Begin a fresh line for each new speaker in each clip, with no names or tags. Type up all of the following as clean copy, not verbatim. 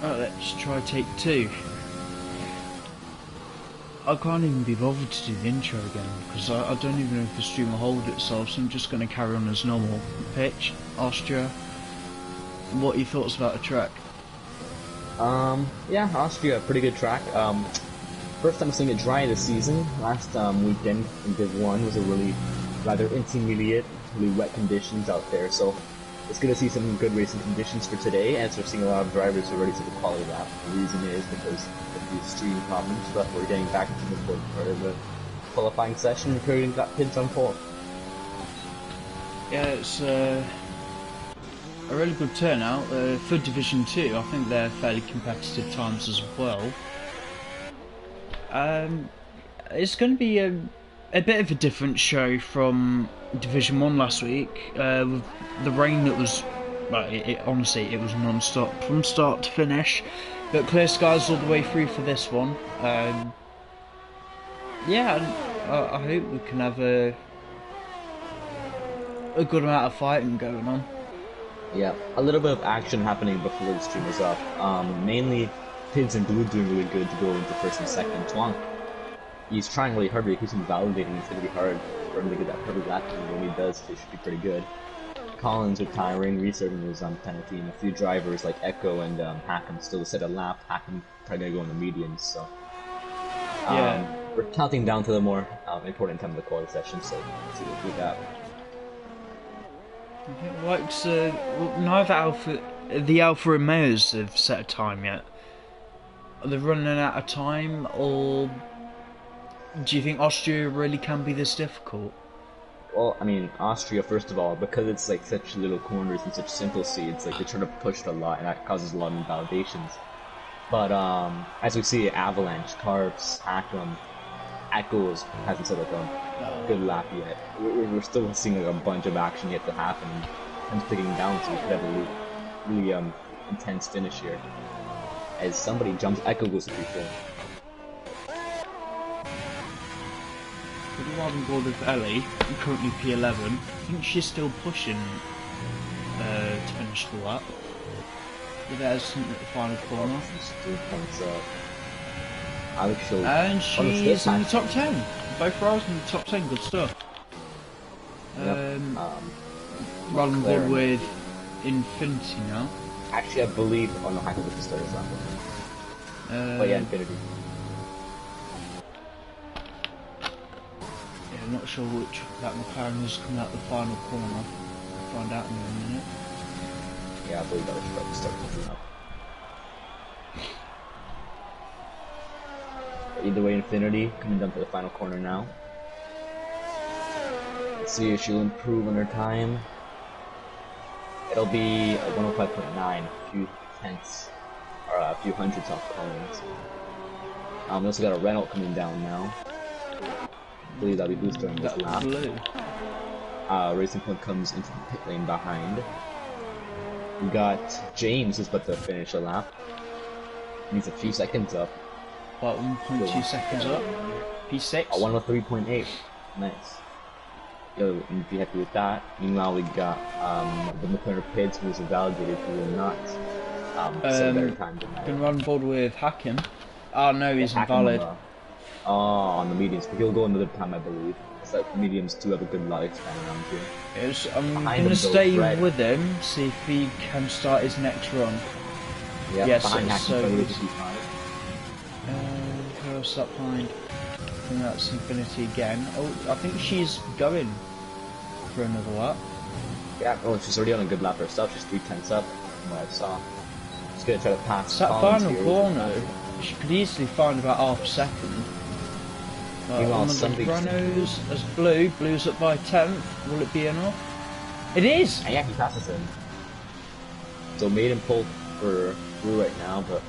Right, let's try take two. I can't even be bothered to do the intro again because I don't even know if the stream will hold itself, so I'm just going to carry on as normal. Pitch, Austria. What are your thoughts about the track?
Yeah, Austria, pretty good track. First time seeing it dry this season. Last weekend in Div 1 was a really rather intermediate, really wet conditions out there, so it's good to see some good racing conditions for today, as we're seeing a lot of drivers who are ready to the quality lap. The reason is because of the stream problems, but we're getting back into the important part of the qualifying session, and Curry got pinned on pole.
Yeah, it's a really good turnout for Division 2. I think they're fairly competitive times as well. It's going to be a bit of a different show from Division 1 last week, with the rain that was, well, honestly, it was non-stop from start to finish, but clear skies all the way through for this one. Yeah, I hope we can have a good amount of fighting going on.
Yeah, a little bit of action happening before the stream is up. Mainly, Pids and Blue doing really good to go into first and second. Twang, he's trying really hard, but he keeps invalidating. It's going to be hard for him to get that perfect lap, and when he does, it should be pretty good. Collins retiring, restarting his penalty, and a few drivers like Echo and Hackam still to set a lap. Hackam probably going to go on the medians, so
yeah.
We're counting down to the more important time of the quality session, so let's see what we got.
Neither the Alpha Romeos have set a time yet. Are they running out of time, or do you think Austria really can be this difficult?
Well, I mean, Austria, first of all, because it's like such little corners and such simple seeds, like they try to push it a lot, and that causes a lot of invalidations. But as we see, Avalanche, Carps, Hackam, Echoes hasn't set like a good lap yet. We're still seeing like a bunch of action yet to happen. Time's ticking down, so we could have a really intense finish here. As somebody jumps, Echo goes to 3-4.
We're on board with Ellie, currently P11. I think she's still pushing to finish the lap. But there's something at the final corner.
She's 2 points up.
And she's in the top 10. Both rows in the top 10, good stuff.
Yep.
Right on board with Infinity now.
Actually, I believe. Oh no, I think it's the start of that one. But yeah, Infinity.
Yeah, I'm not sure which that McLaren is coming out the final corner. I'll find out in a minute.
Yeah, I believe that was about to start picking up. Either way, Infinity coming down to the final corner now. Let's see if she'll improve on her time. It'll be a 105.9, a few tenths, or a few hundredths off Collins. We also got a Renault coming down now. I believe that'll be Boost during this lap. Racing Point comes into the pit lane behind. We got James who's about to finish a lap. He's a few seconds up.
About 1.2 seconds up. P6.
103.8. Nice. Yo, and be happy with that. Meanwhile, we got the McLaren Pids, who was validated, who will not set a better time than that.
Been run board with Hacking. Oh no, he's invalid.
On the mediums, but he'll go another time, I believe. It's like mediums do have a good lifespan around here.
Yes, I'm gonna stay with him, see if he can start his next run.
Yeah,
yes,
behind
so who else up behind? I think that's Infinity again. Oh, I think she's going for another lap.
Yeah, well, she's already on a good lap herself. She's 3 tenths up from what I saw. She's gonna try to pass.
That final corner, she could easily find about half a second. One of the chronos as Blue's up by 10th. Will it be enough? It is!
Yeah, he passes him. So maiden pole for Blue right now, but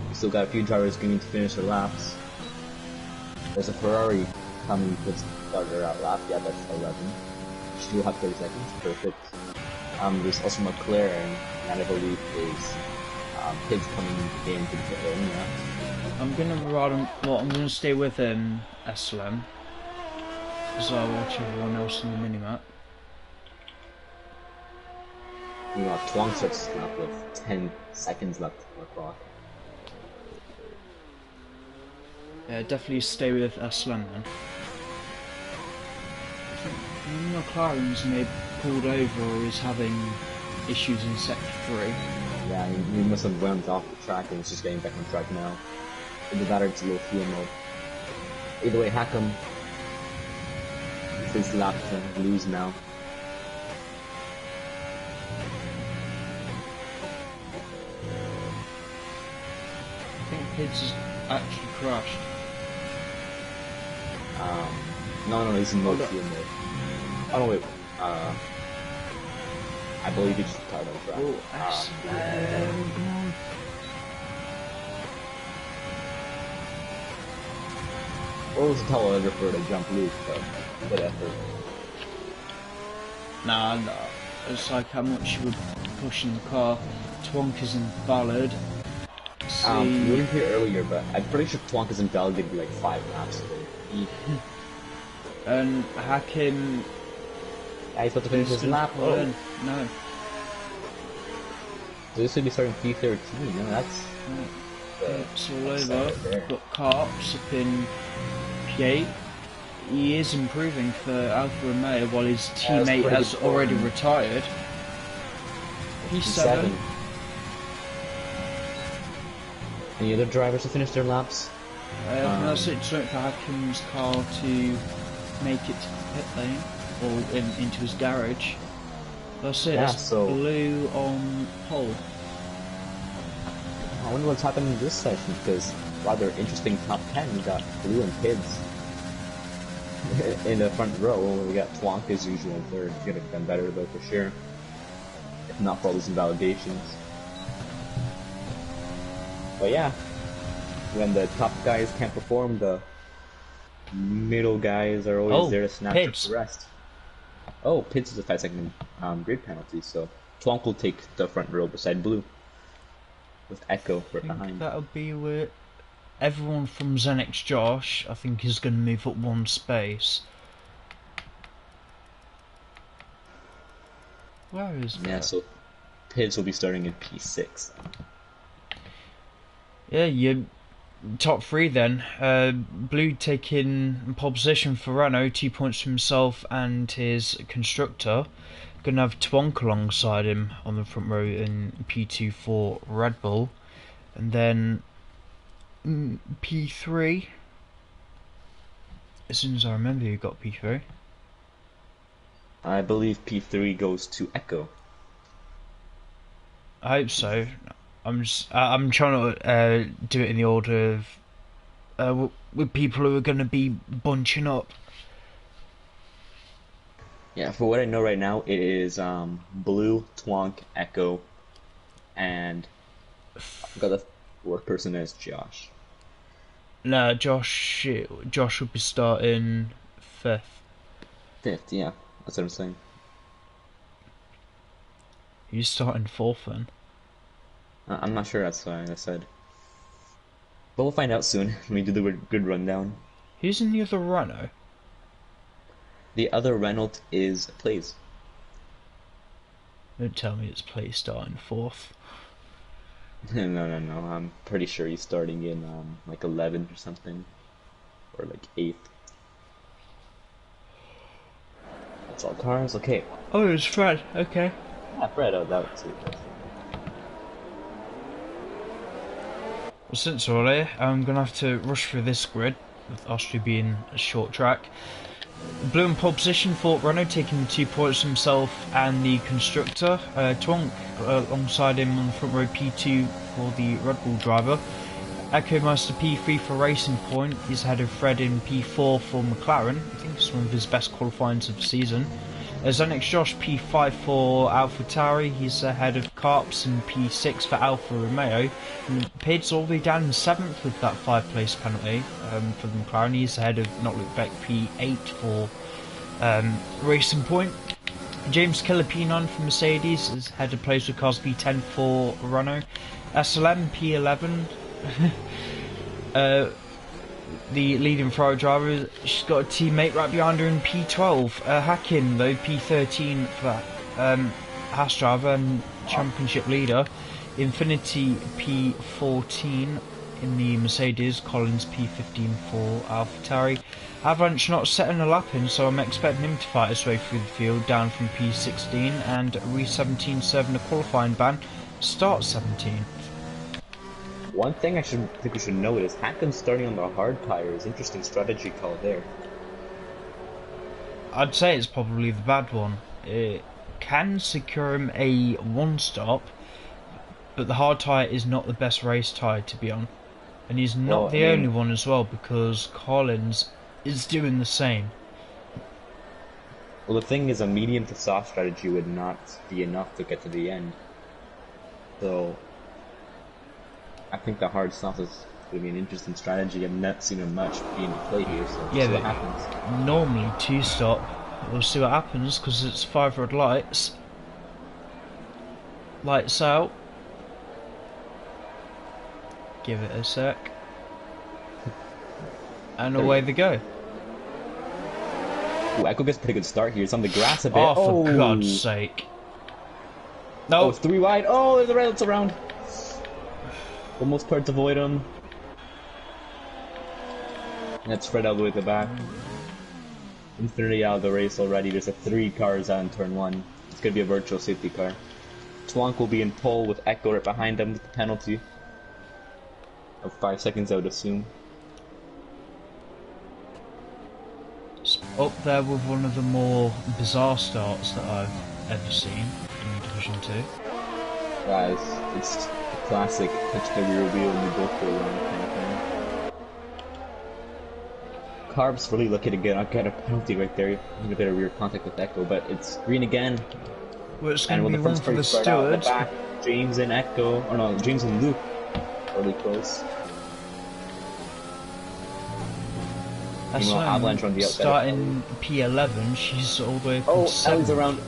we still got a few drivers going to finish their laps. There's a Ferrari coming to start her out lap. Yeah, that's 11. She will have 30 seconds. Perfect. There's also McLaren, and I believe is Pids coming in to the pit lane. Yeah.
I'm gonna ride him. Well, I'm gonna stay with SLM as I watch everyone else in the minimap.
You know, Twang starts his lap with 10 seconds left on the clock.
Yeah, definitely stay with Aslan then. I think McLaren's may have pulled over or is having issues in sector 3.
Yeah, he must have went off the track and is just getting back on track now. Either that or it's a low fuel mode. Either way, Hack'em. His lap to lose now.
I think Pids has actually crashed.
No, he's in low fuel mode. Oh no, wait. I believe he just retired on track.
Oh, come on.
Or was a telegrapher to jump loose, but good effort.
Nah, it's like how much you were pushing the car. Twonk is invalid.
We weren't here earlier, but I'm pretty sure Twonk is invalidated like 5 laps ago.
And Hakim.
Yeah, he's about to finish his lap. Oh.
No.
So this should be starting P13, no, that's...
It's all over. Got Carps up in P8. He is improving for Alfa Romeo while his teammate has already retired. P7.
Any other drivers to finish their laps?
That's it. It's for Hakim's car to make it to the pit lane or into his garage. That's it.
Yeah,
it's
so
Blue on pole.
I wonder what's happening in this session, because rather interesting top 10. We got Blue and Pids in the front row. We got Twonk as usual in third. He's gonna done better though for sure, if not for all these invalidations. But yeah, when the top guys can't perform, the middle guys are always there to snatch up the rest. Oh, Pids is a 5-second grid penalty, so Twonk will take the front row beside Blue. With Echo right behind.
That'll be with everyone from Zenix Josh, I think, is going to move up one space. Where is that?
Yeah, so Pids will be starting in P6.
Yeah, you top 3 then. Blue taking pole position for Renault, 2 points for himself and his constructor. Gonna have Twonk alongside him on the front row in P2 for Red Bull, and then P3. As soon as I remember, who got P3.
I believe P3 goes to Echo.
I hope so. I'm trying to do it in the order of with people who are going to be bunching up.
Yeah, for what I know right now, it is Blue, Twonk, Echo, and I forgot the fourth person is Josh.
No, Josh will be starting 5th.
5th, yeah, that's what I'm saying.
He's starting 4th then.
I'm not sure that's what I said. But we'll find out soon when we do the good rundown.
Who's in the other Renault?
The other Renault is Plays.
Don't tell me it's Play starting 4th.
No. I'm pretty sure he's starting in like 11th or something, or like 8th. That's all cars. Okay.
Oh, it was Fred. Okay.
Yeah, Fred. Oh, that was it.
Well, since we're here, I'm gonna have to rush through this grid, with Austria being a short track. Blue in pole position for Renault, taking 2 points himself and the constructor. Twonk alongside him on the front row, P2 for the Red Bull driver. Echo Master P3 for Racing Point. He's ahead of Fred in P4 for McLaren. I think it's one of his best qualifyings of the season. Zenix Josh P5 for AlphaTauri. He's ahead of Carps in P6 for Alfa Romeo. And Pids all the way down in 7th with that 5th-place penalty for the McLaren. He's ahead of Not Look Beck P8 for Racing Point. James Keller P9 for Mercedes is ahead of place with cars P10 for Renault. SLM P11. The leading Ferrari driver, she's got a teammate right behind her in P12. Hakim though, P13 for that. Haas driver and championship leader. Infinity P14 in the Mercedes, Collins P15 for AlphaTauri. Avalanche not setting a lap in, so I'm expecting him to fight his way through the field, down from P16, and Re17 serving a qualifying ban, start 17th.
One thing I think we should note is Hakkinen starting on the hard tires. Interesting strategy call there.
I'd say it's probably the bad one. It can secure him a one stop, but the hard tyre is not the best race tyre to be on. And he's not the only one as well, because Collins is doing the same.
Well, the thing is, a medium to soft strategy would not be enough to get to the end. So, I think the hard soft is going to be an interesting strategy. I've not seen him much being played here, so we'll see what happens.
Normally two stop. We'll see what happens, because it's 5 red lights. Lights out. Give it a sec. And away they go.
Ooh, Echo gets a pretty good start here. It's on the grass a bit.
Oh, for God's sake. No.
Oh, it's 3 wide. Oh, there's the red lights around. Almost part to avoid him. That's spread all the way to the back. Infinity out of the race already. There's a 3 cars on turn 1. It's going to be a virtual safety car. Twonk will be in pole with Echo right behind him with the penalty of 5 seconds, I would assume.
Up there with one of the more bizarre starts that I've ever seen in Division 2.
Guys, it's the classic touch the rear wheel and you both go around kind of thing. Carb's really lucky to get a penalty right there. A bit of rear contact with Echo, but it's green again.
Well, it's going to be one for the stewards.
James and Echo, or no, James and Luke, really close. Avalanche on the outside.
Starting P11, she's all the way from
Ellie's around.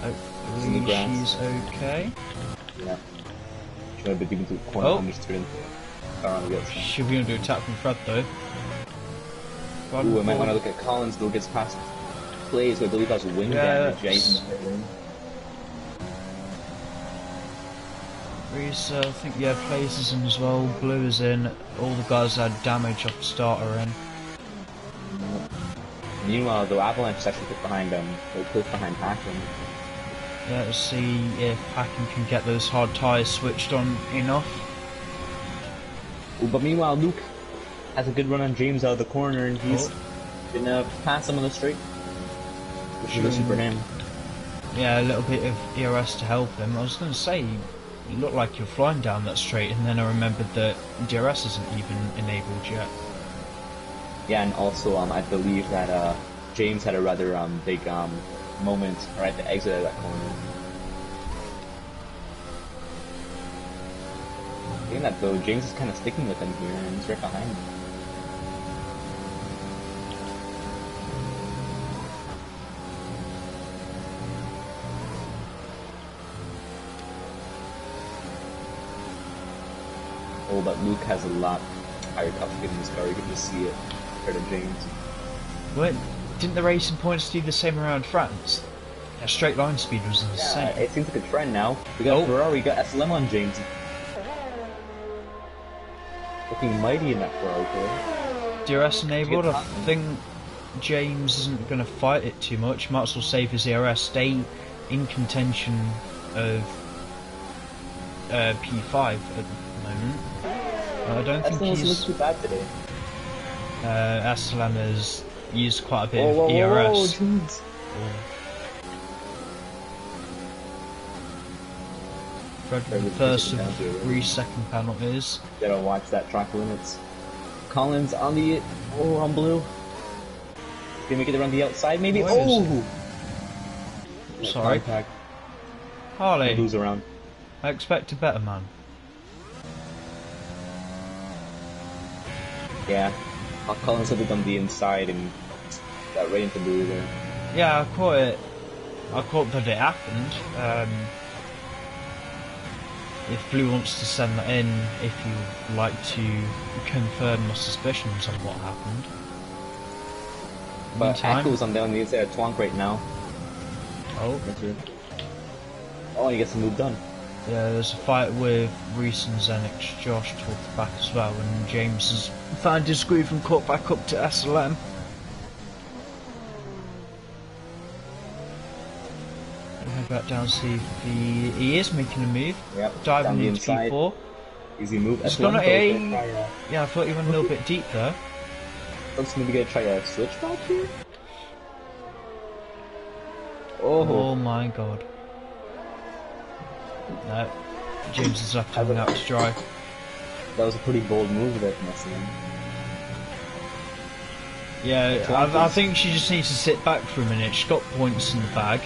Hopefully she's okay.
Yeah. She's going to be into the corner and just turn into car on the outside.
She'll be going to do attack from Fred though.
Ooh, I might want to look at Collins though, gets past plays, but I believe that's wing damage. Yeah, he's in the pit lane.
Reese, I think, plays is in as well, Blue is in, all the guys had damage off the start are in.
Meanwhile, the Avalanche is actually put behind them, they're close behind Hakkinen.
Yeah, let's see if Hakkinen can get those hard tyres switched on enough.
Ooh, but meanwhile, Luke has a good run on James out of the corner, and he's gonna pass him on the straight. Which is good for him.
Yeah, a little bit of ERS to help him. I was going to say, you look like you're flying down that straight, and then I remembered that DRS isn't even enabled yet.
Yeah, and also I believe that James had a rather big moment right at the exit of that corner. Saying that though, James is kind of sticking with him here, and he's right behind him. Oh, but Luke has a lot higher top speed in this car, you can just see it compared to James.
Well, didn't the racing points do the same around France? That straight line speed was insane.
Yeah, it seems like a trend now. We got Ferrari, we got SLM on James. Looking mighty in that Ferrari car.
DRS enabled, I think James isn't going to fight it too much, might as well save his ERS, stay in contention of P5 at the moment. I don't think he's
looks too bad today.
SLM has used quite a bit of ERS. Fred with the first of 3 second penalties.
Gotta watch that track limits. Collins on the on blue. Can we get around the outside maybe?
Sorry. Harley.
Blue's around.
I expect a better man.
Yeah. Collins had it on the inside and got right into blue there.
Yeah, I caught it. I caught that it happened. If Blue wants to send that in, if you'd like to confirm my suspicions on what happened.
But Echo's on the inside of Twonk right now.
Oh,
That's it. Oh, he gets the move done.
yeah, there's a fight with Reese and Zenix Josh towards the back as well, and James has found his groove and caught back up to SLM. Head back down, see if he is making a move.
Yep.
Diving into P4.
Easy move.
It's gonna yeah, I thought he went a little bit deep there.
Looks maybe gonna try a switch back here.
Oh my god. No. James is left him out to dry.
That was a pretty bold move there from SLM.
Yeah, I think she just needs to sit back for a minute. She's got points in the bag.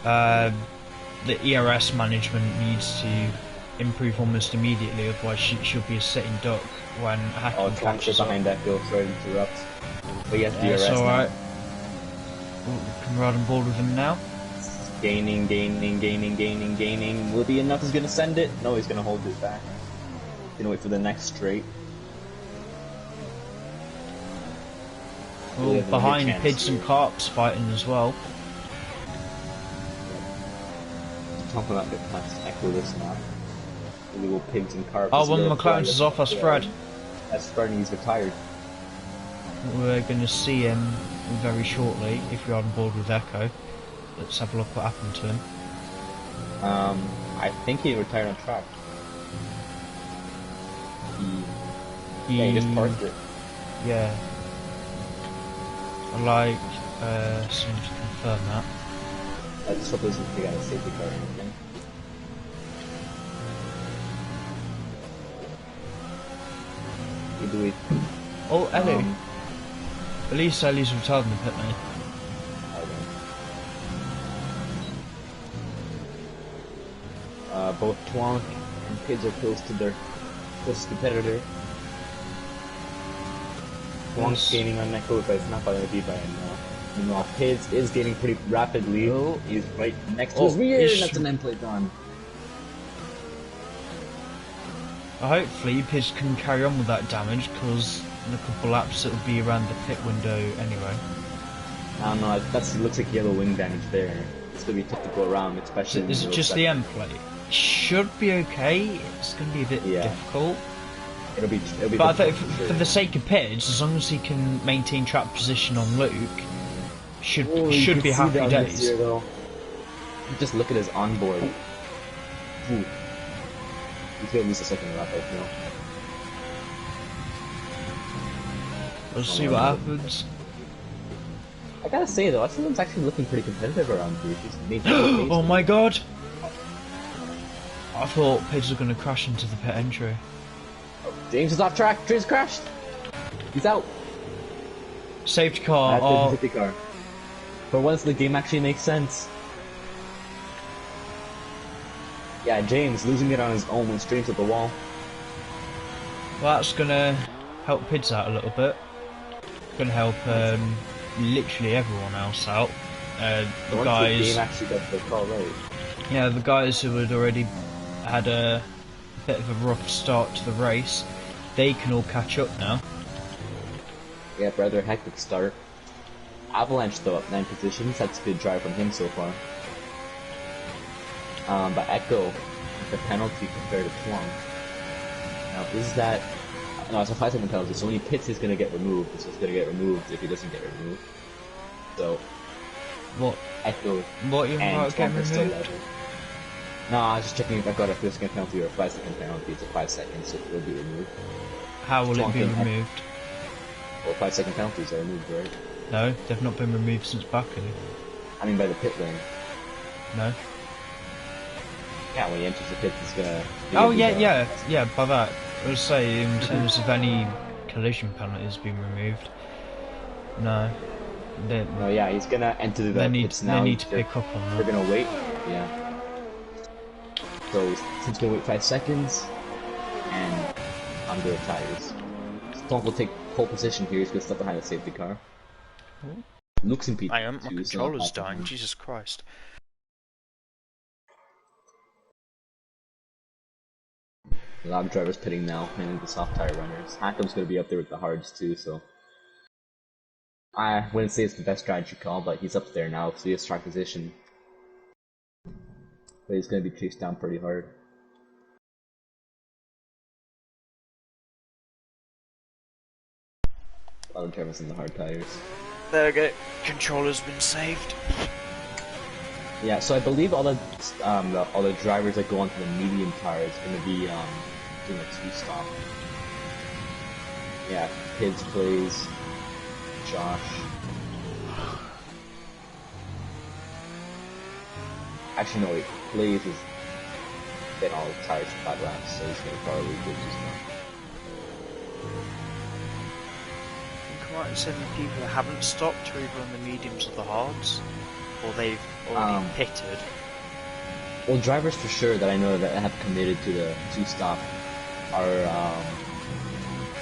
The ERS management needs to improve almost immediately, otherwise she'll be a sitting duck when Hacking catches up.
Behind that goal, sorry to interrupt. But yes,
Yeah,
DRS
it's alright.
now.
Can ride on board with him now.
Gaining. Will it be enough? He's gonna send it? No, he's gonna hold it back. Gonna wait for the next straight.
Oh, behind Pids and Carps fighting as well.
Talking about the past echo this now. The little Pigs and Carps.
Oh, one of the McLarens is off, that's Fred.
That's Fred, and he's retired.
We're going to see him very shortly if you're on board with Echo. Let's have a look what happened to him.
I think he retired on track.
He
Yeah, he just parked it.
Yeah. I'd like someone to confirm that.
I just hope there's a guy in a safety car or anything. Do we?
Oh, Ellie. At least Ellie's retired in the pit lane.
Both Twonk and Pids are close to their closest competitor. Twonk's gaining on Neko, but it's not by the by him now. Meanwhile, Pids is gaining pretty rapidly.
Oh.
He's right next to his rear, and that's an end play done.
Hopefully, Pids can carry on with that damage, because in a couple laps it'll be around the pit window anyway.
I don't know, that looks like yellow wing damage there. It's gonna be tough to go around, especially.
Is it just the end plate? Should be okay. It's going to be a bit difficult.
It'll be
but I think for the sake of Pids, as long as he can maintain track position on Luke, should be happy days.
Here, just look at his onboard. Ooh. He's gonna lose a second lap, I feel.
We'll see what happens.
I gotta say though, SLM's actually looking pretty competitive around here.
Oh my god! I thought Pids were going to crash into the pit entry.
James is off track. James crashed. He's out.
Safety car.
That's the safety car. For once, the game actually makes sense. Yeah, James losing it on his own went straight to the wall.
Well, that's going to help Pids out a little bit. Going to help literally everyone else out. The guys.
The game actually got the call right.
Yeah, the guys who had already had a bit of a rough start to the race, they can all catch up now.
Yeah, rather hectic start. Avalanche though up 9 positions, that's a good drive from him so far. But Echo, the penalty compared to Plum. Now is that... No, it's a 5-second penalty, so when he pits he's gonna get removed, so he's gonna get removed if he doesn't get removed. So...
What?
Echo
what you're about getting removed?
No, I was just checking if I got a 3-second penalty or a 5-second penalty. It's a 5 seconds, so it will be removed.
How will it be removed?
Well, 5-second penalties are removed, right?
No, they've not been removed since Baku.
I mean by the pit lane.
No.
Yeah, when he enters the pit, he's gonna...
Oh yeah, by that. I would say in terms of any collision penalties being removed. No.
No, yeah, he's gonna enter the pits now.
They need to pick up on that.
We're gonna wait, yeah. So he's gonna wait 5 seconds, and under the tires. Stonk will take pole position here. He's gonna step behind the safety car. Luke's in P2.
I am. My controller's dying. Jesus Christ.
A lot of drivers pitting now, mainly the soft tire runners. Hackam's gonna be up there with the hards too, so I wouldn't say it's the best strategy call, but he's up there now, so he has track position. but he's going to be chased down pretty hard. A lot of drivers in the hard tires.
There we go. Controller's been saved.
Yeah, so I believe all the drivers that go onto the medium tires are going to be doing a 2-stop. Yeah, Kids plays, Josh. Actually, no, wait, Blaze has been all tires for 5 laps, so he's going to probably go 2-stop.
Right, so the people that haven't stopped are either on the mediums or the hards, or they've already pitted.
Well, drivers for sure that I know that have committed to the 2-stop are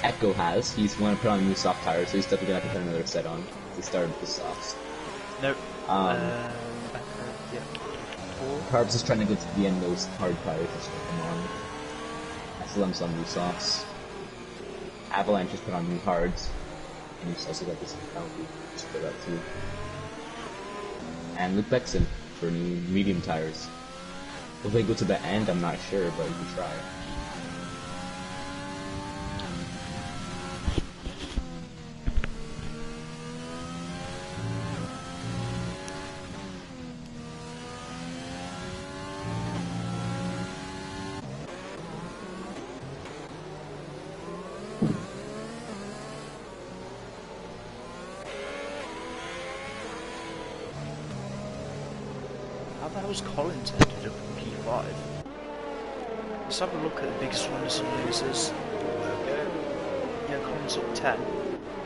Echo has. He's going to put on new soft tires, so he's definitely going to have to put another set on. He started with the softs.
Nope. Yeah.
Carbs is trying to go to the end of those hard tires. That's what come on. SLM's on new softs. Avalanche just put on new hards. And he's also got this penalty just for that too. And Luke Beckson for new medium tires. Will they go to the end? I'm not sure, but you can try.
How the hell's Collins ended up in P5? Let's have a look at the biggest winners and losers. Okay. Yeah, Collins up 10,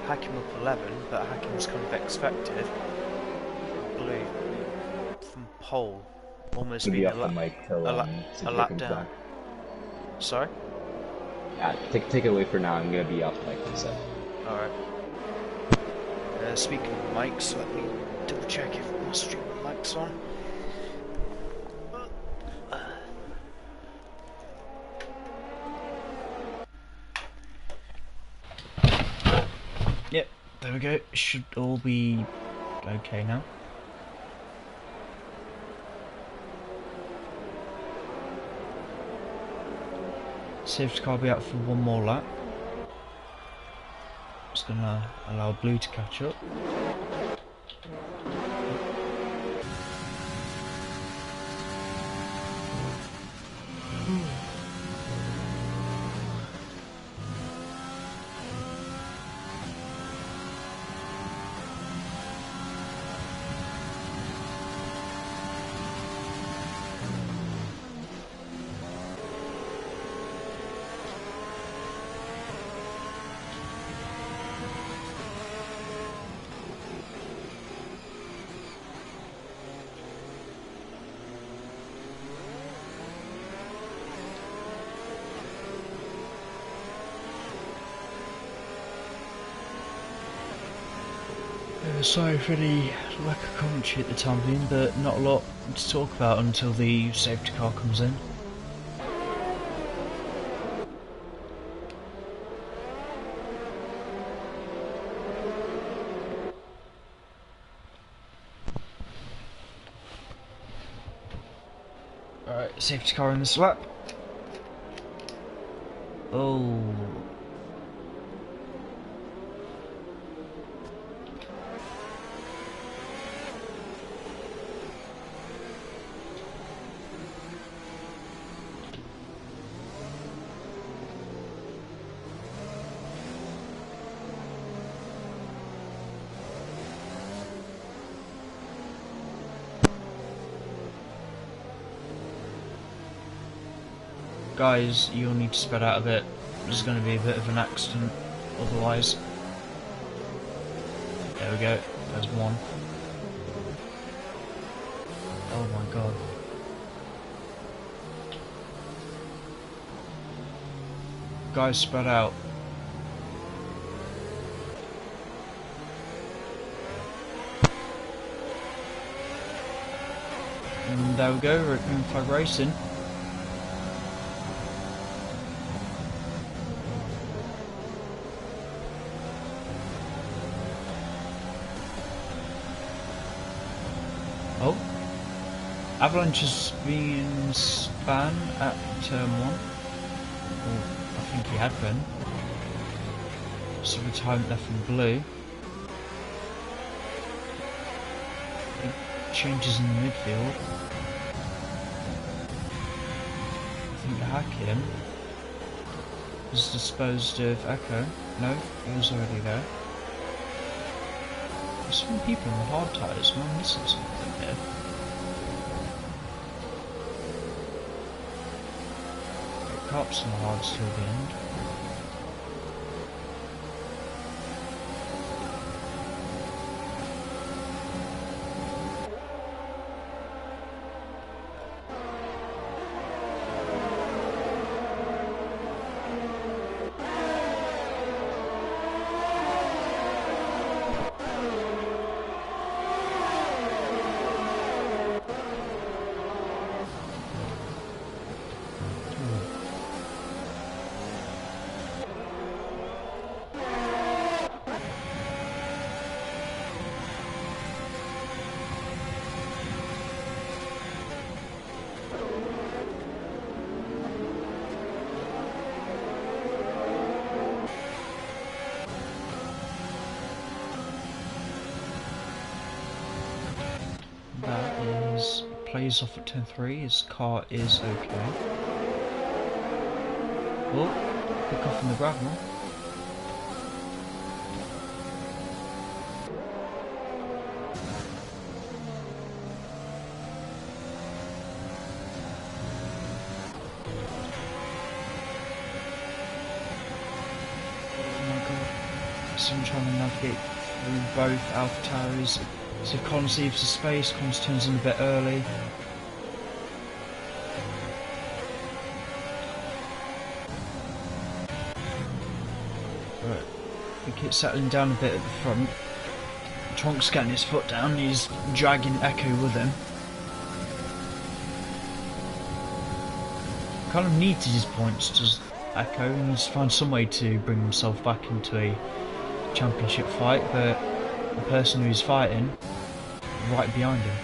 Hakim up 11, but Hakim's kind of expected. Blue from pole, almost being a lap down.
Back.
Sorry?
Yeah, take it away for now. I'm gonna be off the mic for a sec.
Alright. Speaking of mics, let me double check if my stream mic's on. Yep, there we go. Should all be okay now. Safety car will be out for one more lap. Just gonna allow Blue to catch up. Sorry for any lack of commentary at the time being, but not a lot to talk about until the safety car comes in. Alright, safety car in this lap. Oh. Guys, you'll need to spread out a bit. There's going to be a bit of an accident otherwise. There we go, there's one. Oh my god. Guys, spread out. And there we go, we're at Green Flag Racing. Oh. Avalanche has been Span at turn 1. Or I think he had been. So retirement left in blue. Changes in the midfield. I think Hakim has disposed of Echo. No, he was already there. There's so many people in the hard tyres. Am I missing something here? Get cops in the hards till the end. That is plays off at turn 3. His car is okay. Oh, pick off in the gravel. Oh my god. So I'm trying to navigate through both Alpha Towers. So if Collins leaves the space, Collins turns in a bit early. Right, we keep settling down a bit at the front. Tronk's getting his foot down, he's dragging Echo with him. Kind of needs his points, does Echo. He needs to find some way to bring himself back into a championship fight, but the person who's fighting right behind him.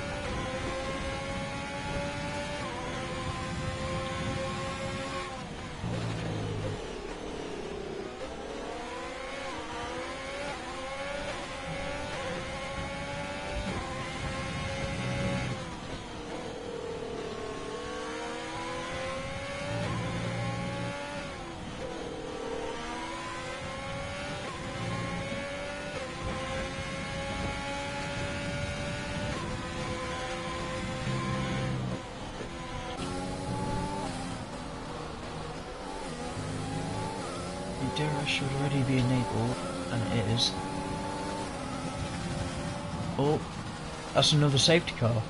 Dura should already be enabled, and it is. Oh, that's another safety car.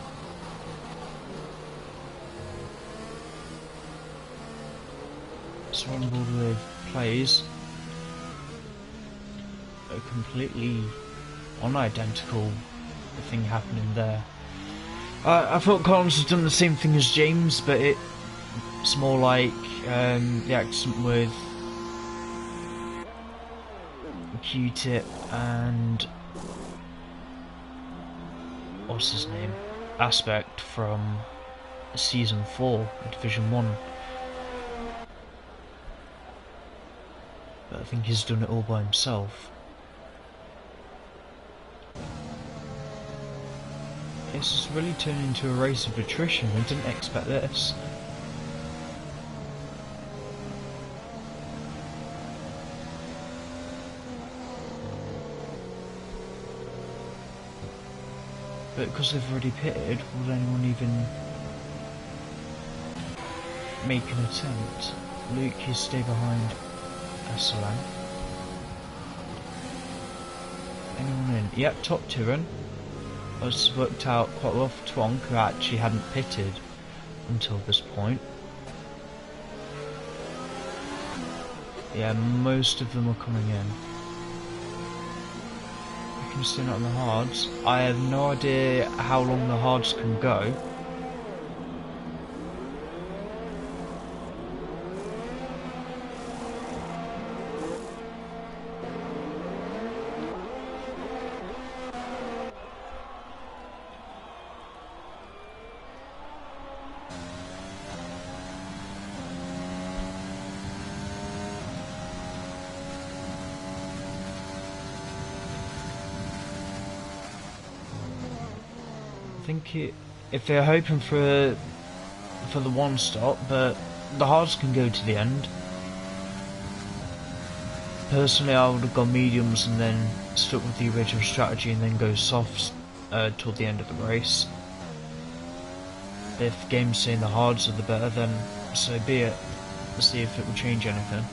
Surrounded with plays a completely unidentical thing happening there. I thought Collins had done the same thing as James, but it's more like the accident with Q-Tip and what's his name? Aspect from Season 4 of Division 1. But I think he's done it all by himself. This has really turned into a race of attrition. I didn't expect this. But because they've already pitted, will anyone even make an attempt? Luke, you stay behind SLM. Anyone in? Yep, top two run. It's worked out quite well for Twonk, who actually hadn't pitted until this point. Yeah, most of them are coming in. I'm still not on the hards. I have no idea how long the hards can go. think if they're hoping for the one stop, but the hards can go to the end. Personally, I would have gone mediums and then stuck with the original strategy and then go softs toward the end of the race. If game's saying the hards are the better, then so be it. Let's see if it will change anything.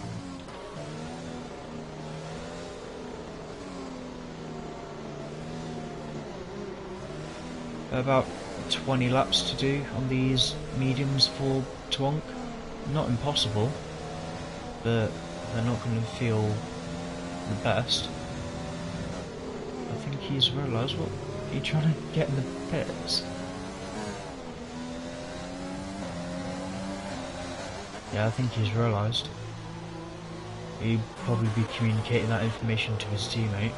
About 20 laps to do on these mediums for Twonk. Not impossible, but they're not going to feel the best. I think he's realised what are you trying to get in the pits. Yeah, I think he's realised. He'd probably be communicating that information to his teammate.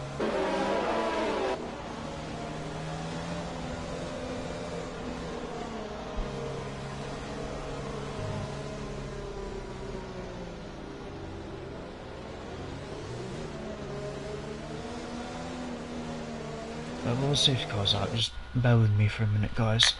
Well, the safety car's out, just bear with me for a minute, guys.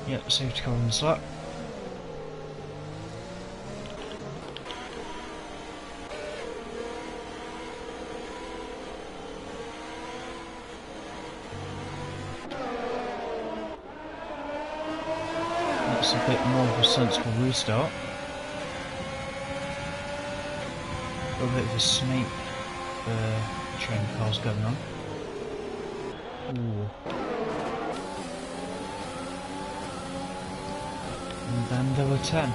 Yep, safety car on the slot. That's a bit more of a sensible restart. A little bit of a snake train cars going on. Ooh. And then there were 10.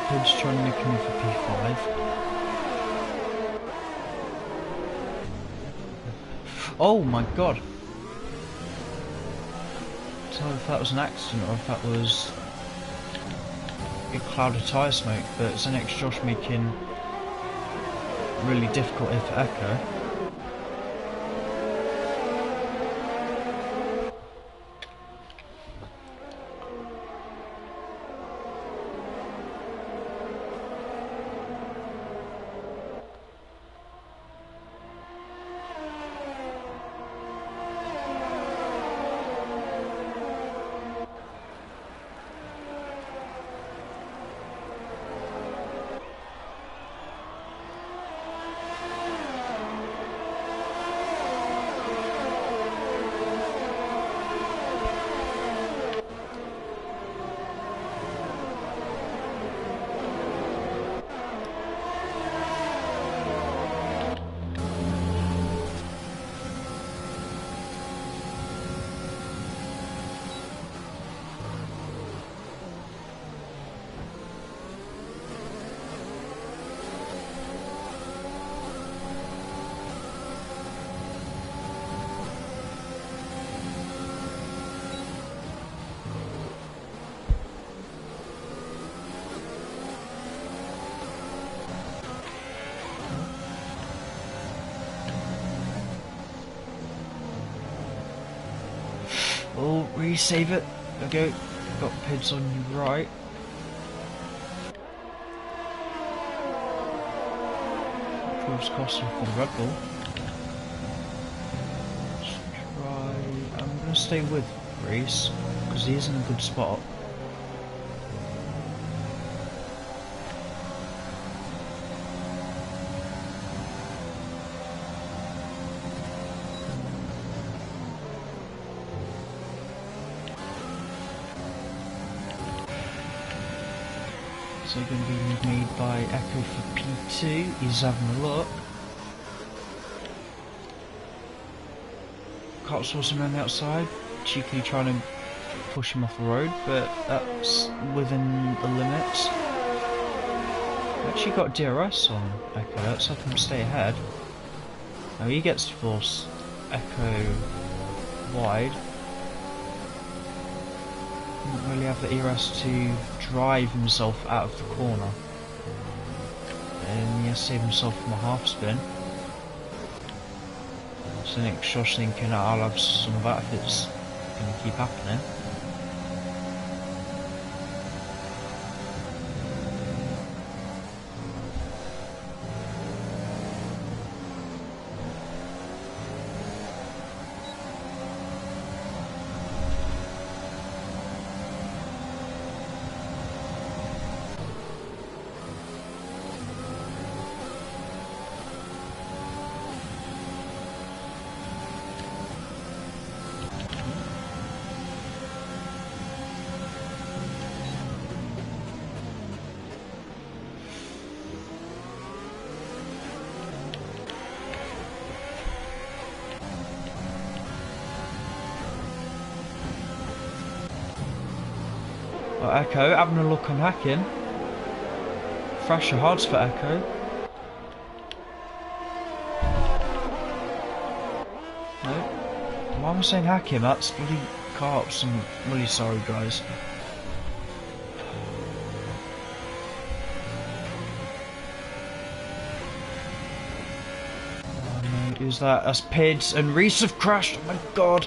Pidge trying to nick me for P5. Oh my god! I don't know if that was an accident or if that was a cloud of tyre smoke, but it's an ex-Josh making really difficult here for Echo. Oh, resave it. Okay, got Pids on your right. Proves costly for the Red Bull. Let's try. I'm gonna stay with Reese because he is in a good spot. So going to be made by Echo for P2. He's having a look. Can't source him around the outside. Cheekily trying to push him off the road, but that's within the limits. Actually got DRS on Echo. Let's let him stay ahead. Now he gets to force Echo wide. Doesn't really have the ERS to drive himself out of the corner. And he has to save himself from a half spin. So I think Shosh thinking I'll have some of that if it's going to keep happening. Echo having a look on hacking. Thrasher hards for Echo. No. Why am I saying hacking? That's bloody carps. I'm really sorry, guys. Oh no, who's that? That's Pids and Reese have crashed. Oh my god.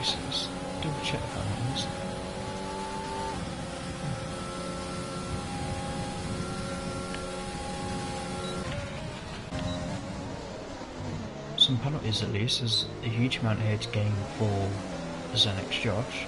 Let's double check that noise. Some penalties at least. There's a huge amount here to gain for Zenix Josh.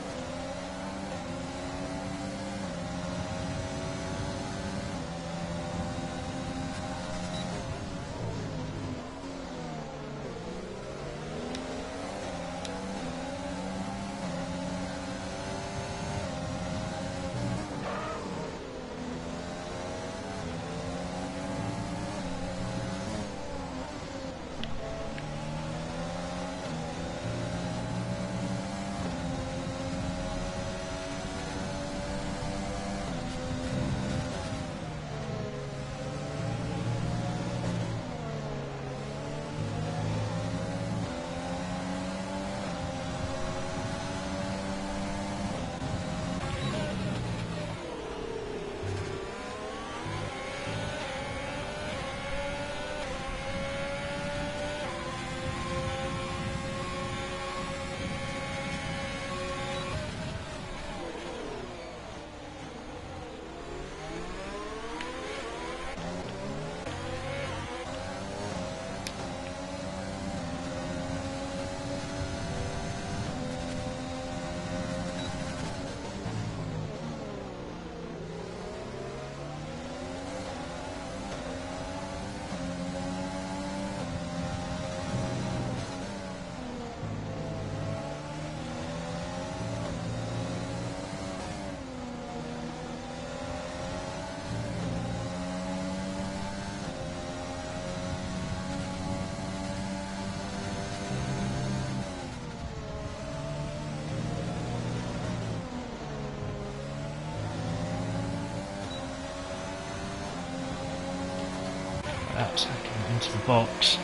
into the box.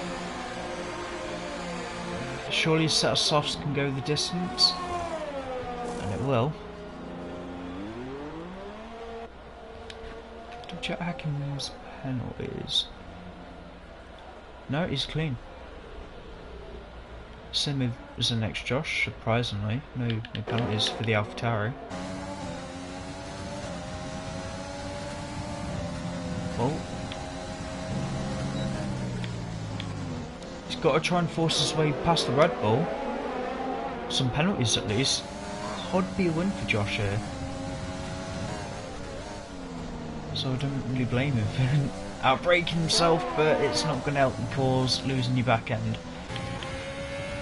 Surely a set of softs can go the distance, and it will. Double check Hakim's penalties. No, he's clean. Same as the next Josh, surprisingly. No penalties for the AlphaTauri. Well, he's got to try and force his way past the Red Bull. Some penalties at least. Could be a win for Josh here. So I don't really blame him for outbraking himself, but it's not going to help the cause, losing your back end.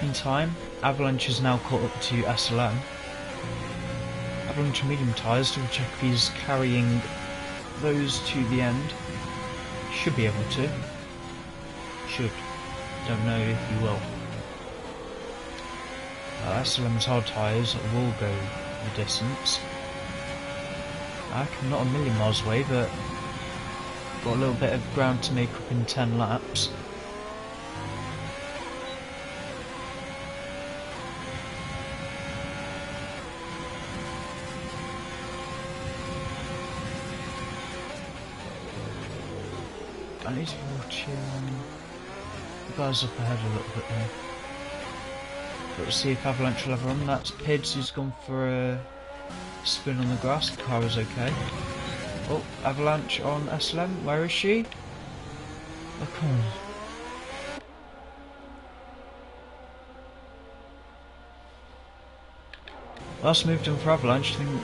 Meantime, Avalanche is now caught up to SLM. Avalanche medium tyres, to check if he's carrying those to the end. Should be able to. Should. Don't know if he will. SLM's hard tyres will go the distance. I'm not a million miles away, but got a little bit of ground to make up in 10 laps. I need to watch the guys up ahead a little bit there. But we'll see if Avalanche will ever run. That's Pids who's gone for a spin on the grass. The car is okay. Oh, Avalanche on SLM. Where is she? Oh, come on. Last move done for Avalanche. I think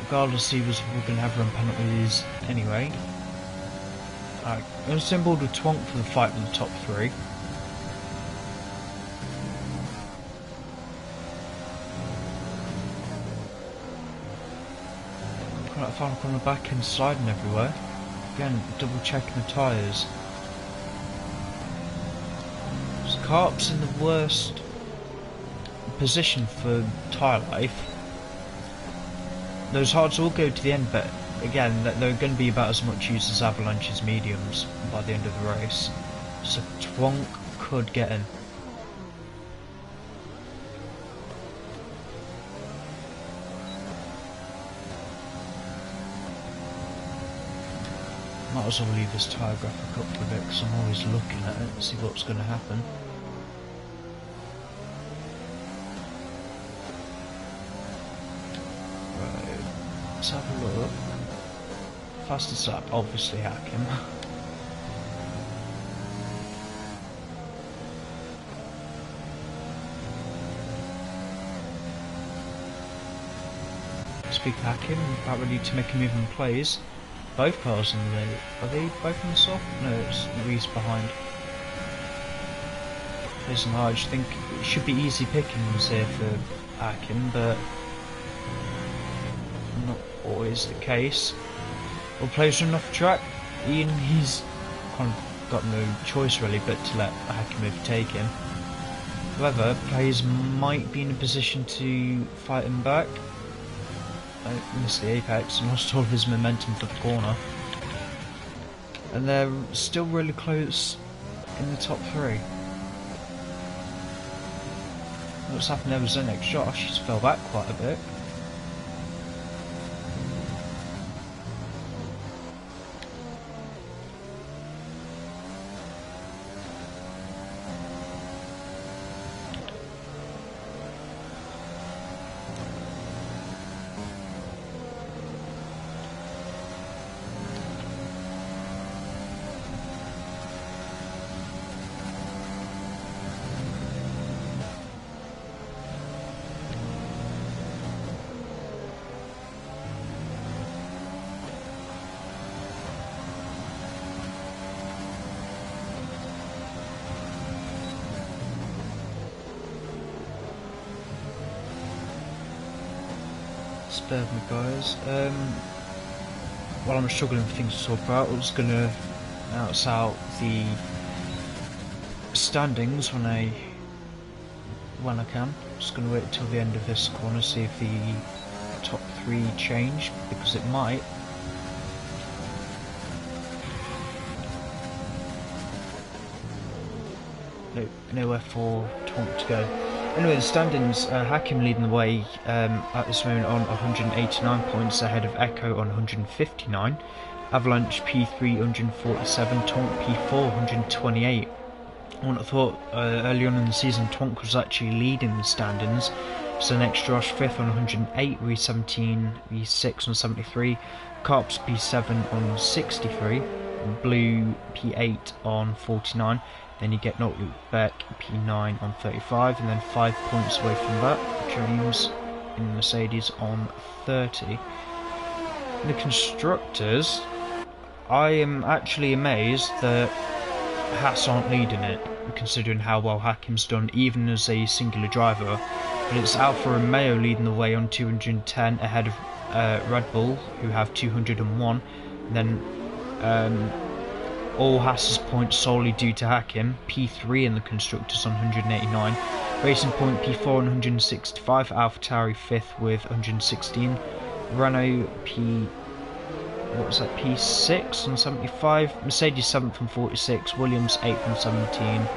regardless he was going to have run penalties anyway. Alright, assembled with Twonk for the fight with the top three. Got that final corner back and sliding everywhere. Again, double checking the tyres. Carp's in the worst position for tyre life. Those hards will go to the end, but again, they're going to be about as much use as Avalanche's mediums by the end of the race. So Twonk could get in. Might as well leave this tyre graphic up for a bit, because I'm always looking at it to see what's going to happen. Right, let's have a look. Fastest lap, obviously Hakim. Speak of Hakim, about ready to make a move in plays. Both cars in the lead. Are they both in the soft? No, it's Reese behind. There's an large. I think it should be easy pickings here for Hakim, but not always the case. Well, players run off the track. He's kind of got no choice really but to let Hakim overtake him. However, players might be in a position to fight him back. Missed the apex and lost all of his momentum for the corner. And they're still really close in the top three. What's happened there was the next Josh. He's fell back quite a bit. Spare me guys. While I'm struggling for things to talk about, I'm just gonna announce out the standings when I can. Just gonna wait until the end of this corner, see if the top three change, because it might. nowhere for Tonk to go. Anyway, the standings, Hakim leading the way at this moment on 189 points, ahead of Echo on 159, Avalanche P3 147, Tonk P4 128. I would have thought early on in the season Tonk was actually leading the standings. So next Josh 5th on 108, V17, V6 on 73, Carps P7 on 63, Blue P8 on 49, then you get Notluke Beck P9 on 35, and then 5 points away from that, James in Mercedes on 30. In the Constructors, I am actually amazed that Haas aren't leading it, considering how well Hakim's done, even as a singular driver. But it's Alfa Romeo leading the way on 210, ahead of Red Bull, who have 201. And then all Haas's points solely due to Hakim. P3 in the Constructors on 189. Racing Point P4 on 165. AlphaTauri 5th with 116. Renault P6 on 75. Mercedes 7th on 46. Williams 8th on 17.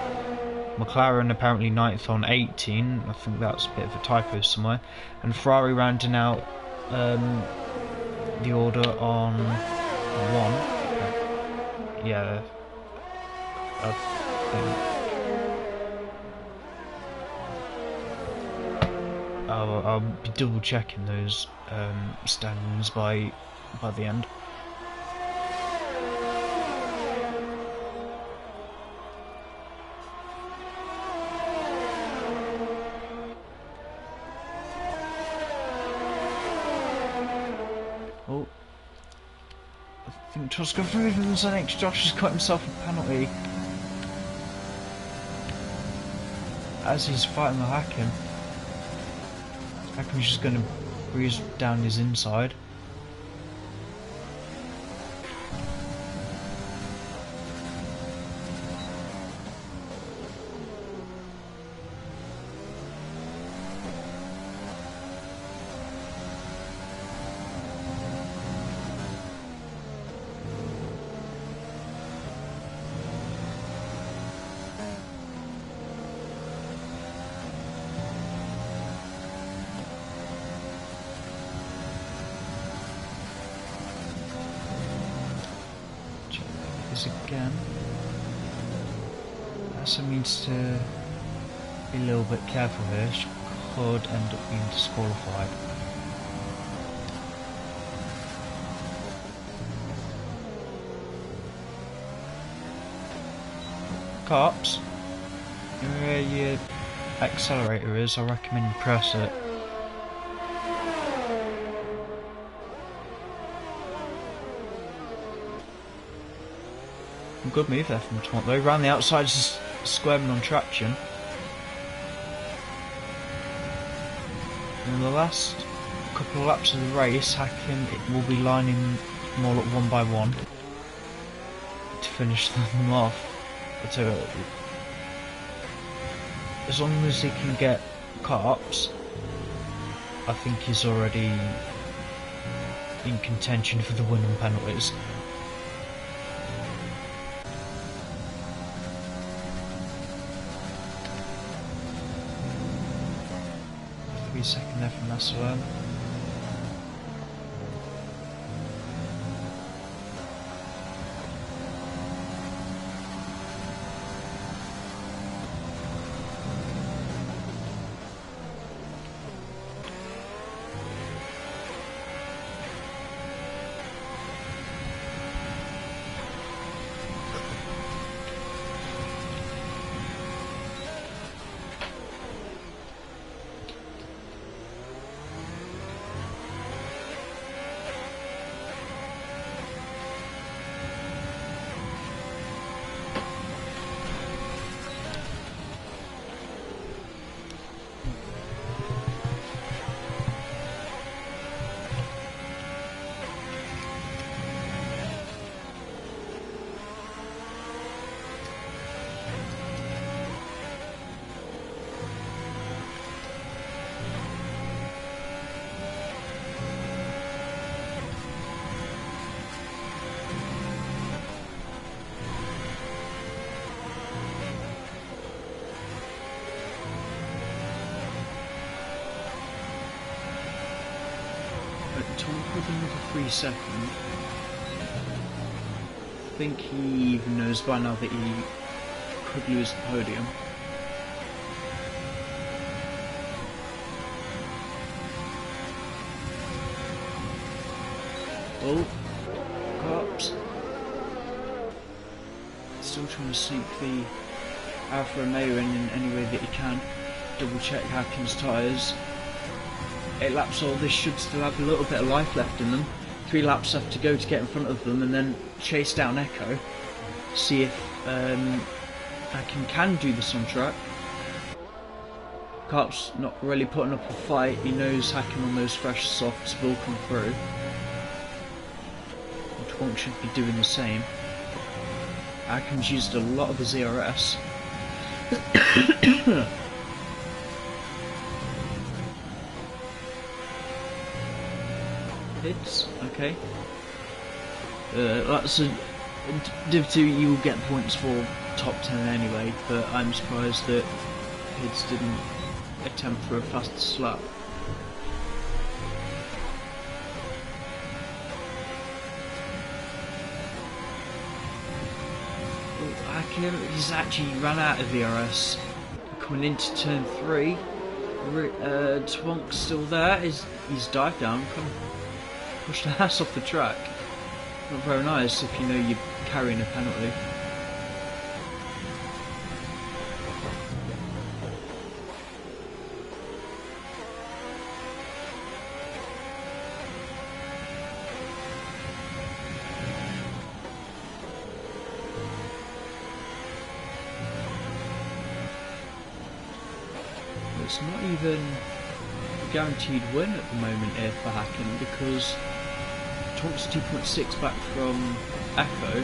McLaren apparently 9th on 18, I think that's a bit of a typo somewhere, and Ferrari rounding out the order on 1. Yeah, I think I'll be double checking those standings by the end. Oh, I think Josh got through from the next. Josh has got himself a penalty as he's fighting the Hakim. Hakim's just going to breeze down his inside. Again, so needs to be a little bit careful here. She could end up being disqualified. Cops, where your accelerator is, I recommend you press it. Good move there from Tonk though, round the outside, just squirming on traction. In the last couple of laps of the race, Hakim will be lining them all up one by one to finish them off. But as long as he can get Carps, I think he's already in contention for the winning penalties. 3-second there from Nhrl. Tonk with another 3 second. I think he even knows by now that he could lose the podium. Oh, cops. Still trying to sneak the Alfa Romeo in any way that he can. Double check Hakkins' tyres. 8 laps all, this should still have a little bit of life left in them. 3 laps left to go to get in front of them and then chase down Echo. See if Hakkins can do this on track. Carp's not really putting up a fight. He knows Hakkins on those fresh softs will come through. Tonk should be doing the same. Hakkins used a lot of his ERS. Hits, okay. That's a Div 2 you will get points for top 10 anyway, but I'm surprised that Hids didn't attempt for a faster slap. He's actually ran out of ERS. Coming into turn 3. Twonk's still there. He's dived down. Come push the ass off the track. Not very nice if you know you're carrying a penalty. It's not even a guaranteed win at the moment here for Hakkins because Tonk's 2.6 back from Echo.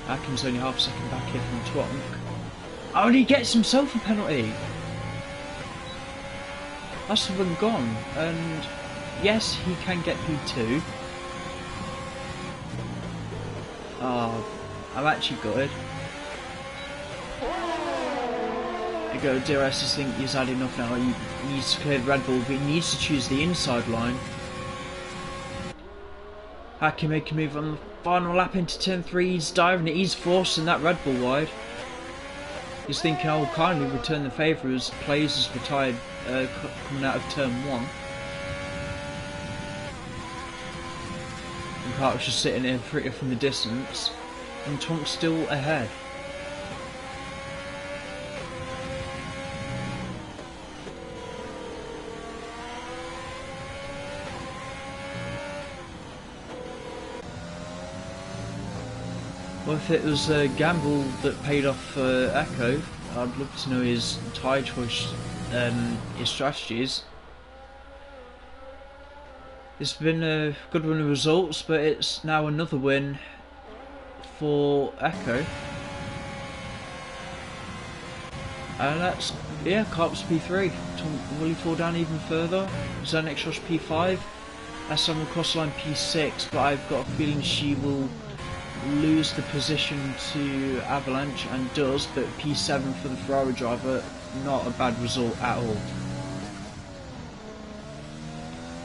Hakkins only half a second back here from Twonk. Oh, and he gets himself a penalty! That's the run gone, and yes, he can get P2. Oh, I'm actually gutted. Go, DRS just think he's had enough now. He needs to clear the Red Bull, but he needs to choose the inside line. Hakkins make a move on the final lap into turn 3. He's diving it, he's forcing that Red Bull wide. He's thinking, I'll kindly return the favour as Plays is retired coming out of turn 1. And Carter's just sitting there pretty from the distance, and Tonk's still ahead. Well, if it was a gamble that paid off for Echo, I'd love to know his tyre choice, his strategies. It's been a good run of results, but it's now another win for Echo. And that's, yeah, Carp's P3. Will he fall down even further? Xanax Rush P5. SM will crossline P6, but I've got a feeling she will lose the position to Avalanche, and does, but P7 for the Ferrari driver, not a bad result at all.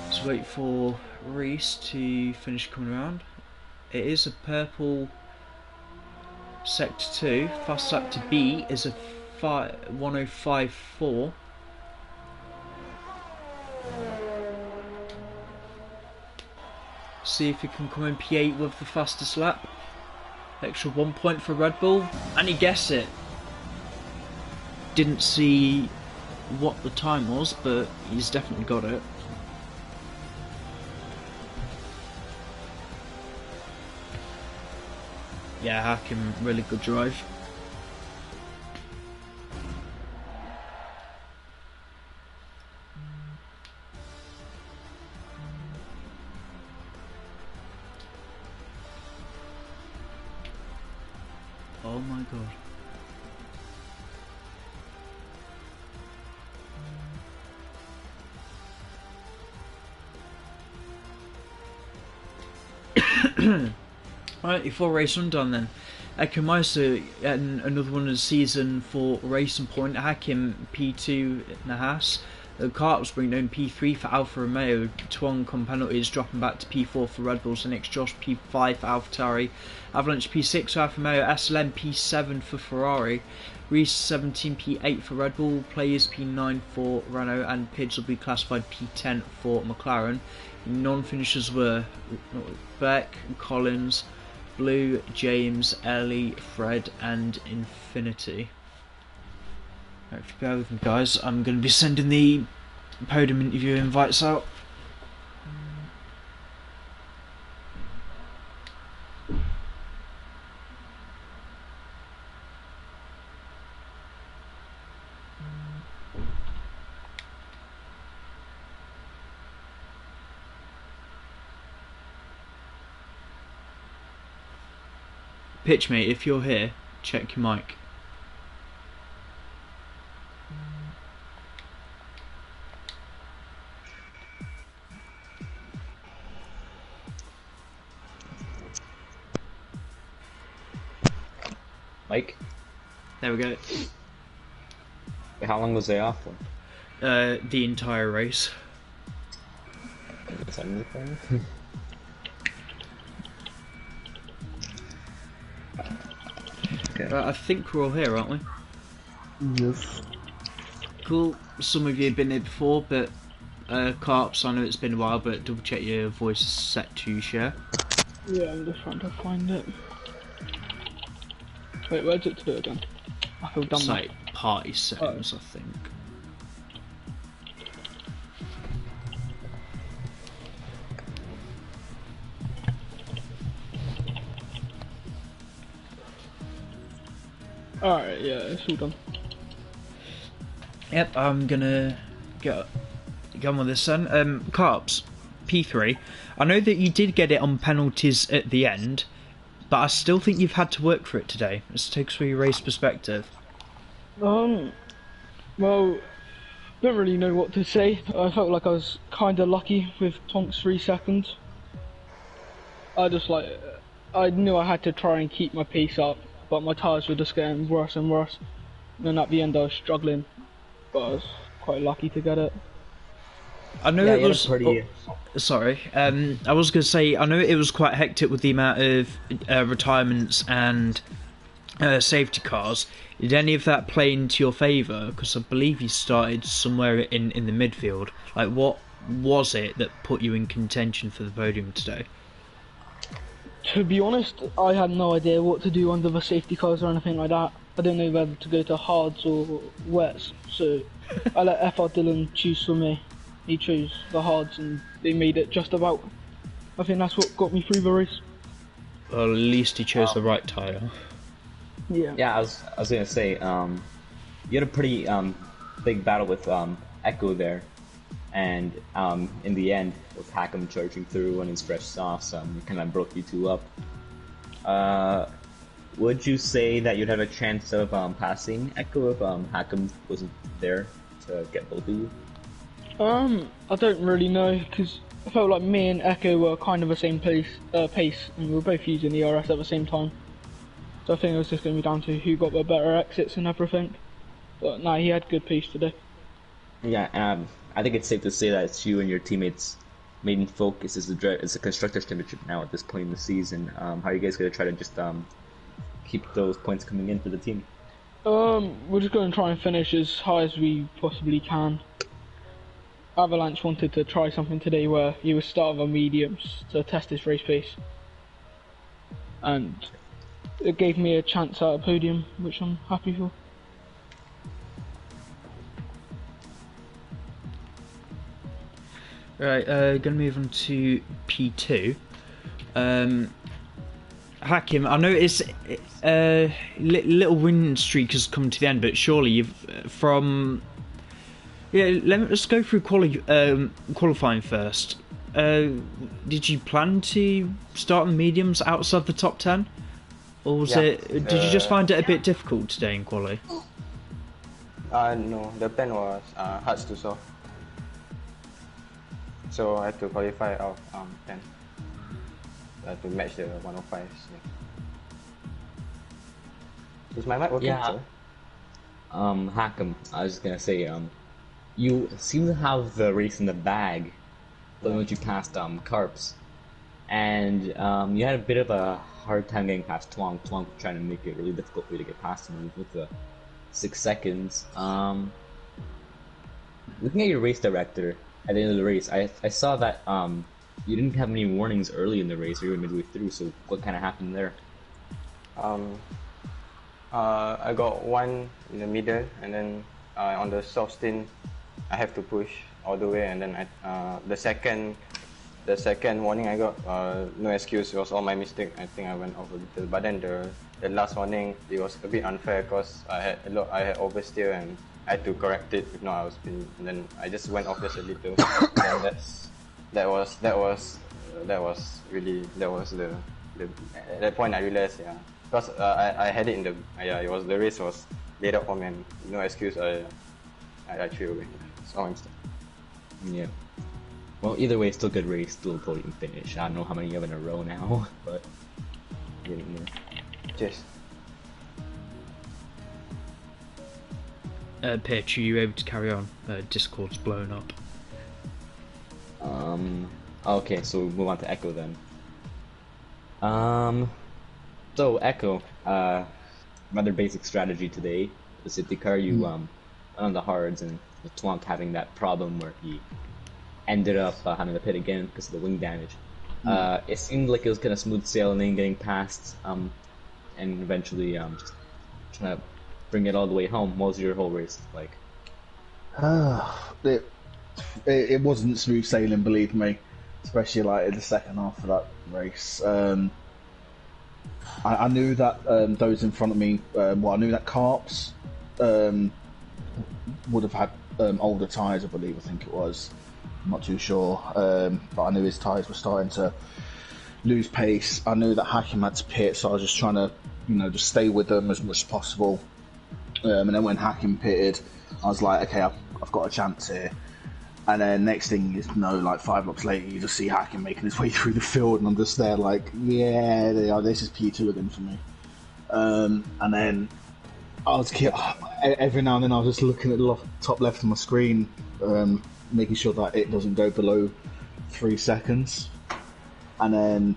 Let's wait for Reese to finish coming around. It is a purple sector 2, fast lap to B is a 1:05.4. See if he can come in P8 with the fastest lap. Extra 1 point for Red Bull, and he guessed it. Didn't see what the time was, but he's definitely got it. Yeah, Hakkins, really good drive. Oh my god. Right, before race undone then. Ekamaisu getting another one of the season for Racing Point. Hakkins P2 in the Haas. Carps bring down P3 for Alfa Romeo, Twong on penalties dropping back to P4 for Red Bulls, the next Josh P5 for AlphaTauri, Avalanche P6 for Alfa Romeo, SLM P7 for Ferrari, Reese 17 P8 for Red Bull, Players P9 for Renault, and Pids will be classified P10 for McLaren. Non-finishers were Beck, Collins, Blue, James, Ellie, Fred, and Infinity. Right, if you bear with me, guys, I'm going to be sending the podium interview invites out. Pitchmate, if you're here, check your mic.
Mike?
There we go.
Wait, how long was they off for?
The entire race.
Is that anything? Okay.
I think we're all here, aren't we?
Yes.
Cool. Some of you have been here before, but Carps, I know it's been a while, but double check your voice is set to share.
Yeah, I'm just trying to find it. Wait, where's it to do again? I feel dumb.
It's like party settings, I think.
Alright, yeah, it's all done.
Yep, I'm gonna get on with this then. Carps, P3. I know that you did get it on penalties at the end, but I still think you've had to work for it today. Let's take us through your race perspective.
Well, don't really know what to say. I felt like I was kinda lucky with Tonk's 3 seconds. I knew I had to try and keep my pace up, but my tyres were just getting worse and worse. And then at the end I was struggling, but I was quite lucky to get it.
I know it was pretty. Sorry, I was going to say I know it was quite hectic with the amount of retirements and safety cars. Did any of that play into your favour? Because I believe you started somewhere in the midfield. Like, what was it that put you in contention for the podium today?
To be honest, I had no idea what to do under the safety cars or anything like that. I didn't know whether to go to hards or wets, so I let FR Dillon choose for me. He chose the hards and they made it just about. I think that's what got me through the race.
Well, at least he chose the right tyre.
Yeah.
Yeah, I was gonna say, you had a pretty big battle with Echo there, and in the end, with Hackam charging through on his fresh softs, it kind of broke you two up. Would you say that you'd have a chance of passing Echo if Hackam wasn't there to get both of you?
I don't really know, because I felt like me and Echo were kind of the same pace, and we were both using the RS at the same time. So I think it was just going to be down to who got the better exits and everything. But no, he had good pace today.
Yeah, I think it's safe to say that it's you and your teammates' main focus is the Constructors' Championship now at this point in the season. How are you guys going to try to just keep those points coming in for the team?
We're just going to try and finish as high as we possibly can. Avalanche wanted to try something today where he would start with mediums to test his race pace. And it gave me a chance at a podium, which I'm happy for.
Right, gonna move on to P2. Hakim, I know it's little win streak has come to the end, but surely you've let's go through qualifying first. Did you plan to start in mediums outside the top 10? Or was it? Did you just find it a bit difficult today in quali?
No, the plan was hard to solve. So I had to qualify out of 10 to match the 105. Yeah. Is my mic working?
Yeah. Hackam, I was just gonna say, you seem to have the race in the bag, but once you passed Carps, and you had a bit of a hard time getting past Twonk. Twonk trying to make it really difficult for you to get past him with the 6 seconds. Looking at your race director at the end of the race, I saw that you didn't have any warnings early in the race, or you were midway through. So what kind of happened there?
I got one in the middle, and then on the soft stint, I have to push all the way, and then the second warning I got, no excuse, it was all my mistake. I think I went off a little, but then the last warning, it was a bit unfair because I had oversteer and I had to correct it. If not, I was spinning, and then I just went off just a little. And that was the at that point I realized, yeah, because I had it in the the race was laid out for me, and no excuse, I threw away. It's all my mistake.
Yeah. Well, either way, still good race, still a podium finish. I don't know how many you have in a row now, but getting there.
Cheers.
Pitch, are you able to carry on? Discord's blown up.
Okay, so we'll move on to Echo then. So Echo, another basic strategy today. The safety car, you went on the hards, and with Twonk having that problem where he ended up having to pit again because of the wing damage. It seemed like it was kind of smooth sailing, getting past, and eventually just trying to bring it all the way home. What was your whole race like?
It wasn't smooth sailing, believe me, especially like in the second half of that race. I knew that those in front of me, I knew that Carps would have had older tyres, I believe, I think it was. I'm not too sure, but I knew his tyres were starting to lose pace. I knew that Hakim had to pit, so I was just trying to, just stay with them as much as possible. And then when Hakim pitted, I was like, okay, I've got a chance here. And then next thing you know, like 5 laps later, you just see Hakim making his way through the field, and I'm just there like, yeah, this is P2 again for me. And then I was every now and then I was just looking at the top left of my screen, making sure that it doesn't go below 3 seconds. And then,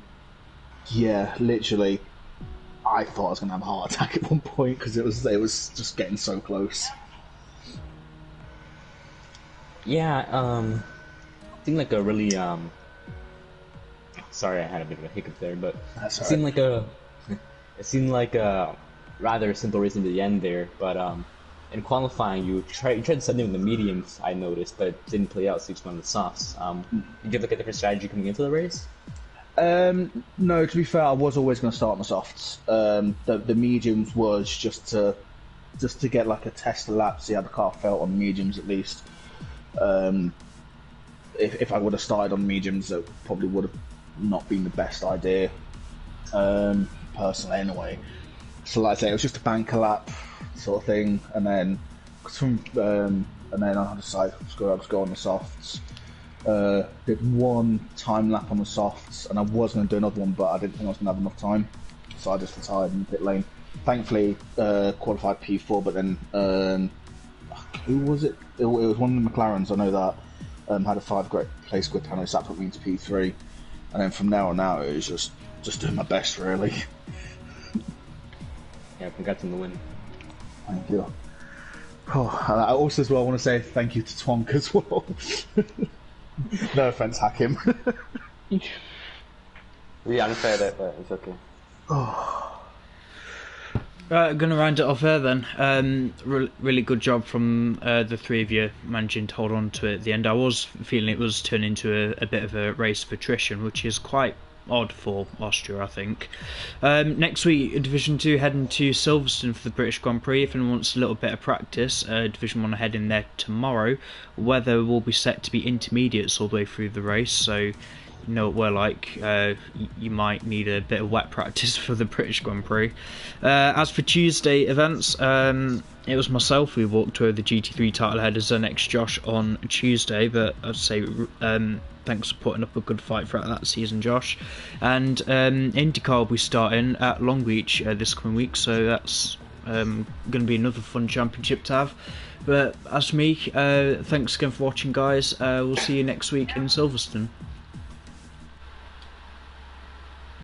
yeah, literally, I thought I was going to have a heart attack at one point because it was just getting so close.
Yeah, seemed like a really sorry, I had a bit of a hiccup there, but it seemed like a rather simple race into the end there. But in qualifying, you tried something with the mediums, I noticed, but it didn't play out, so you just went with the softs. Did you look at different strategy coming into the race?
No, to be fair, I was always going to start my softs. The mediums was just to get like a test lap, see how the car felt on mediums at least. If I would have started on mediums, that probably would have not been the best idea, personally anyway. So like I say, it was just a banker lap sort of thing, and then I decided I'll just go on the softs. Did one time lap on the softs, and I was going to do another one, but I didn't think I was going to have enough time, so I just retired in the pit lane. Thankfully, qualified P4, but then who was it? It was one of the McLarens, I know that, had a 5 great place grid panel, so that put me into P3, and then from there on out it was just doing my best, really.
Yeah, congrats on the win.
Thank you. Oh, and I also as well want to say thank you to Twonk as well. No offense, Hakim.
Really unfair that, but it's okay.
Right, going to round it off there then. Really good job from the three of you managing to hold on to it at the end. I was feeling it was turning into a bit of a race of attrition, which is quite odd for Austria, I think. Next week, Division 2 heading to Silverstone for the British Grand Prix. If anyone wants a little bit of practice, Division 1 heading there tomorrow. Weather will be set to be intermediates all the way through the race, so you know what we're like. You might need a bit of wet practice for the British Grand Prix. As for Tuesday events, it was myself who walked over the GT3 title ahead as next Josh on Tuesday, but I'd say thanks for putting up a good fight throughout that season, Josh. And IndyCar will be starting at Long Beach this coming week, so that's Going to be another fun championship to have. But as for me, thanks again for watching, guys. We'll see you next week in Silverstone.